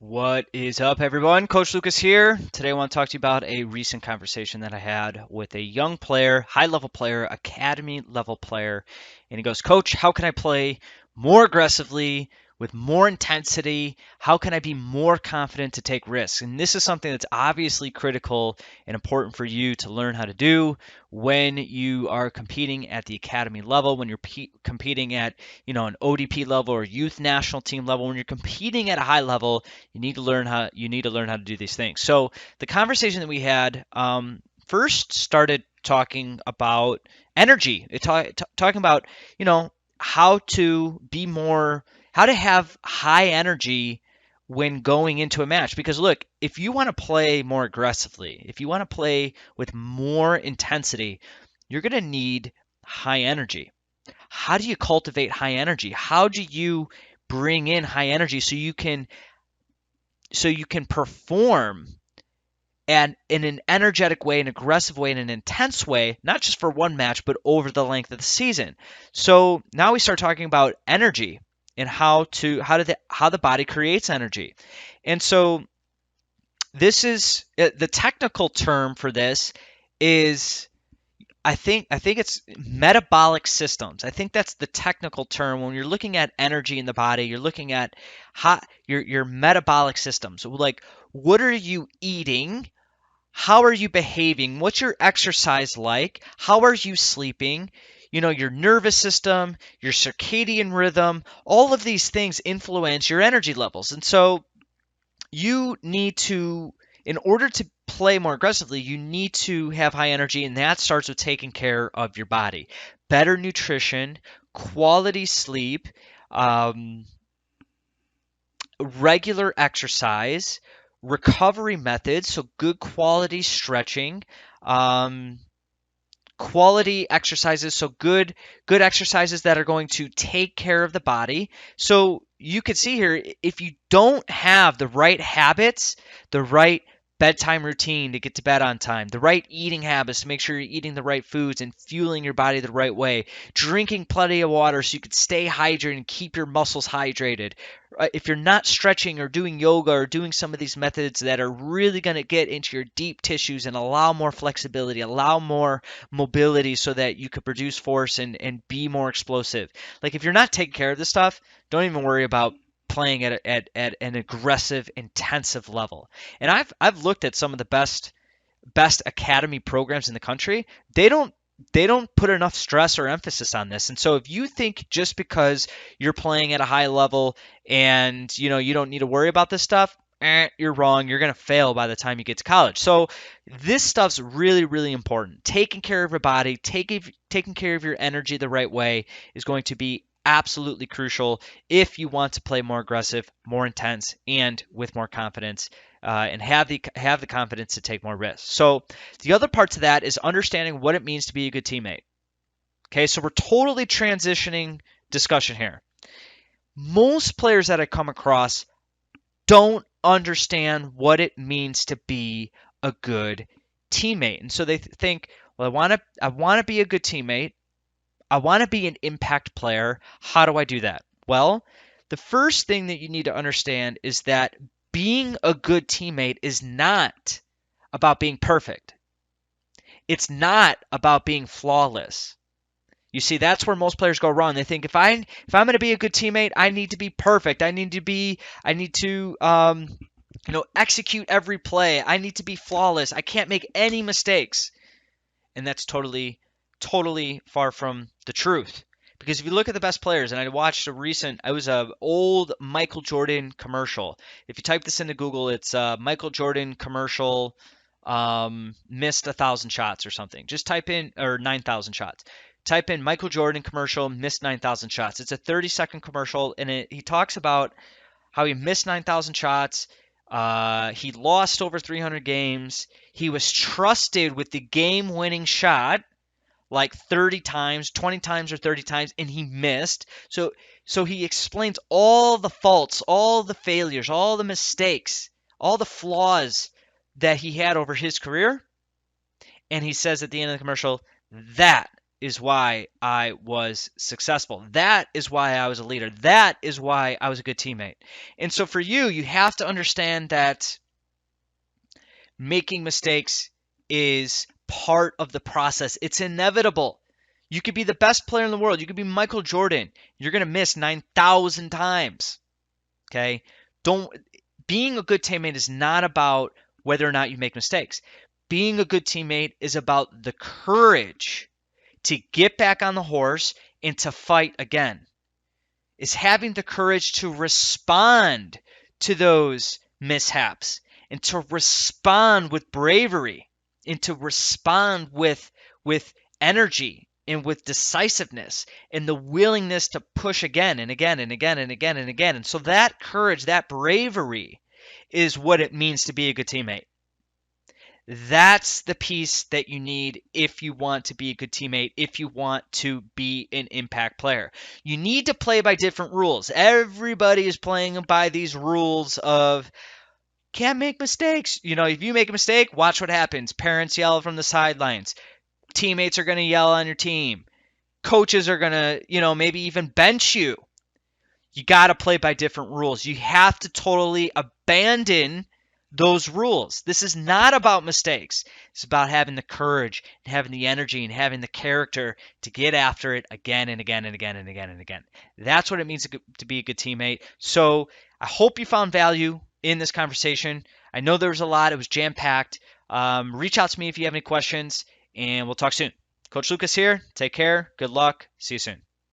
What is up, everyone? Coach Lucas here. Today, I want to talk to you about a recent conversation that I had with a young player, high level player, academy level player. And he goes, Coach, how can I play more aggressively with more intensity? How can I be more confident to take risks? And this is something that's obviously critical and important for you to learn how to do when you are competing at the academy level, when you're competing at, an ODP level or youth national team level, when you're competing at a high level. You need to learn how to do these things. So the conversation that we had first started talking about energy. Talking about how to be more, how to have high energy when going into a match. Because look, if you want to play more aggressively, if you want to play with more intensity, you're going to need high energy. How do you cultivate high energy? How do you bring in high energy so you can perform and in an energetic way, an aggressive way, in an intense way, not just for one match, but over the length of the season. So now we start talking about energy and how the body creates energy. And so this is the technical term for this is I think it's metabolic systems. I think that's the technical term. When you're looking at energy in the body, you're looking at your metabolic systems. So like, what are you eating? How are you behaving? What's your exercise like? How are you sleeping? Your nervous system, your circadian rhythm, all of these things influence your energy levels. And so you need to, in order to play more aggressively, you need to have high energy, and that starts with taking care of your body. Better nutrition, quality sleep, um, regular exercise, recovery methods, so good quality stretching, um, quality exercises, so good exercises that are going to take care of the body. So you can see here, if you don't have the right habits, the right bedtime routine to get to bed on time, the right eating habits to make sure you're eating the right foods and fueling your body the right way, drinking plenty of water so you can stay hydrated and keep your muscles hydrated. If you're not stretching or doing yoga or doing some of these methods that are really going to get into your deep tissues and allow more flexibility, allow more mobility so that you could produce force and be more explosive. Like, if you're not taking care of this stuff, don't even worry about playing at an aggressive, intensive level. And I've looked at some of the best academy programs in the country. They don't put enough stress or emphasis on this. And so if you think just because you're playing at a high level and you don't need to worry about this stuff, you're wrong. You're going to fail by the time you get to college. So this stuff's really, really important. Taking care of your body, taking care of your energy the right way is going to be absolutely crucial if you want to play more aggressive, more intense, and with more confidence, and have the confidence to take more risks. So the other part to that is understanding what it means to be a good teammate. Okay, so we're totally transitioning discussion here. Most players that I come across don't understand what it means to be a good teammate. And so they think, well, I want to be a good teammate. I want to be an impact player. How do I do that? Well, the first thing that you need to understand is that being a good teammate is not about being perfect. It's not about being flawless. You see, that's where most players go wrong. They think if I'm going to be a good teammate, I need to be perfect. I need to execute every play. I need to be flawless. I can't make any mistakes. And that's totally, totally far from the truth. Because if you look at the best players, and it was a old Michael Jordan commercial. If you type this into Google, it's Michael Jordan commercial, missed 1,000 shots or something. Just type in, or 9,000 shots. Type in Michael Jordan commercial, missed 9,000 shots. It's a 30-second commercial, and he talks about how he missed 9,000 shots. He lost over 300 games. He was trusted with the game-winning shot like 30 times, 20 times or 30 times, and he missed. So he explains all the faults, all the failures, all the mistakes, all the flaws that he had over his career. And he says at the end of the commercial, that is why I was successful. That is why I was a leader. That is why I was a good teammate. And so for you, you have to understand that making mistakes is part of the process. It's inevitable. You could be the best player in the world. You could be Michael Jordan. You're going to miss 9,000 times. Okay? Don't Being a good teammate is not about whether or not you make mistakes. Being a good teammate is about the courage to get back on the horse and to fight again. Is having the courage to respond to those mishaps and to respond with bravery and to respond with energy and with decisiveness and the willingness to push again and again and again and again and again. And so that courage, that bravery is what it means to be a good teammate. That's the piece that you need if you want to be a good teammate, if you want to be an impact player. You need to play by different rules. Everybody is playing by these rules of can't make mistakes. If you make a mistake, watch what happens. Parents yell from the sidelines. Teammates are going to yell on your team. Coaches are going to, maybe even bench you. You got to play by different rules. You have to totally abandon those rules. This is not about mistakes. It's about having the courage and having the energy and having the character to get after it again and again and again and again and again. That's what it means to be a good teammate. So I hope you found value in this conversation. I know there was a lot. It was jam-packed. Reach out to me if you have any questions, and we'll talk soon. Coach Lucas here. Take care. Good luck. See you soon.